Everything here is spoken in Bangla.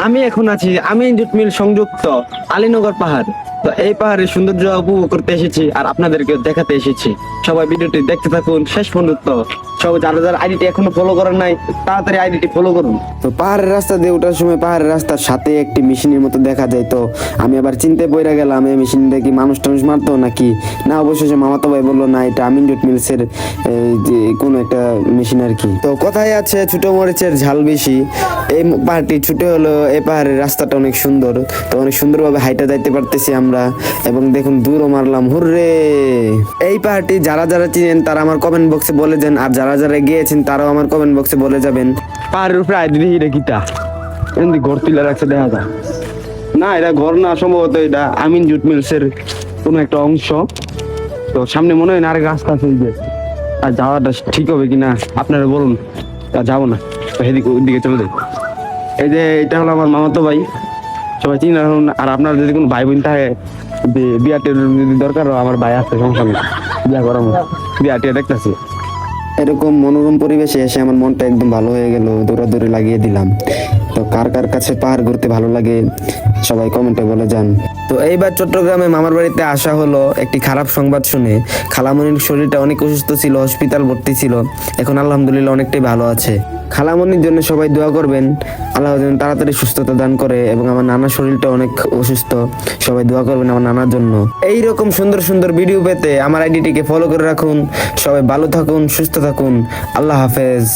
আমি এখন আছি আমিন জুট মিল সংযুক্ত আলীনগর পাহাড়। তো এই পাহাড়ের সৌন্দর্য উপভোগ করতে এসেছি আর আপনাদেরকে দেখাতে এসেছি। সবাই ভিডিওটি দেখতে থাকুন শেষ পর্যন্ত। সবাই যারা যারা আইডিটি এখনো ফলো করেন নাই তাড়াতাড়ি আইডিটি ফলো করুন। তো পাহাড়ের রাস্তা দিয়ে ওঠার সময় পাহাড়ের রাস্তার সাথে একটি মেশিনের মতো দেখা যায়। তো আমি আবার চিনতে পড়ে গেলাম এই মেশিনটা কি মানুষ টানুষ মারতো নাকি না। অবশেষে মামাতো ভাই বললো না এটা আমিন জুট মিলসের যে কোনো একটা মেশিন আর কি। তো কথায় আছে ছোট মরিচের ঝাল বেশি। এই পাহাড়টি ছোট হলো এই পাহাড়ের রাস্তাটা অনেক সুন্দর। তো অনেক সুন্দরভাবে হাইটা যাইতে পারতেছি আমরা এবং দেখুন দূরও মারলাম হুররে। এই পাহাড়টি যারা যারা চিনেন তারা আমার কমেন্ট বক্সে বলে যান আর যারা যারা গিয়েছেন তারাও আমার কমেন্ট বক্সে বলে যাবেন। পাহাড়ের উপরে আইডি দেখি রে কিটা এমনি ঘর তুলে রাখছে দেখা যায় না। এটা ঘর না, সম্ভবত এটা আমিন জুট মিলসের কোনো একটা অংশ। তো সামনে মনে হয় না আরেক রাস্তা আছে যে আর যাওয়াটা ঠিক হবে কিনা আপনারা বলুন। যাবো না, তো সেদিকে ওই দিকে চলে যাই। এই যে এটা হলো আমার মামাতো ভাই, সবাই চিনে রাখুন। আর আপনার যদি কোনো ভাই বোন থাকে বিয়াটের যদি দরকার হয় আমার ভাই আছে, সমস্যা নেই, বিয়া করাবো, বিয়াটিয়া দেখতেছি। এরকম মনোরম পরিবেশে এসে আমার মনটা একদম ভালো হয়ে গেল, দৌড়াদৌড়ি লাগিয়ে দিলাম। তো কার কার কাছে পাহাড় ঘুরতে ভালো লাগে সবাই কমেন্টে বলে যান। তো এইবার চট্টগ্রামে মামার বাড়িতে আসা হলো একটি খারাপ সংবাদ শুনে। খালামণির শরীরটা অনেক অসুস্থ ছিল, হসপিটাল ভর্তি ছিল, এখন আলহামদুলিল্লাহ অনেকটাই ভালো আছে। খালামণির জন্য সবাই দোয়া করবেন, আল্লাহ যেন তাড়াতাড়ি সুস্থতা দান করে। এবং আমার নানার শরীরটা অনেক অসুস্থ, সবাই দোয়া করবেন আমার নানার জন্য। এইরকম সুন্দর সুন্দর ভিডিও পেতে আমার আইডিটিকে ফলো করে রাখুন। সবাই ভালো থাকুন, সুস্থ থাকুন, আল্লাহ হাফেজ।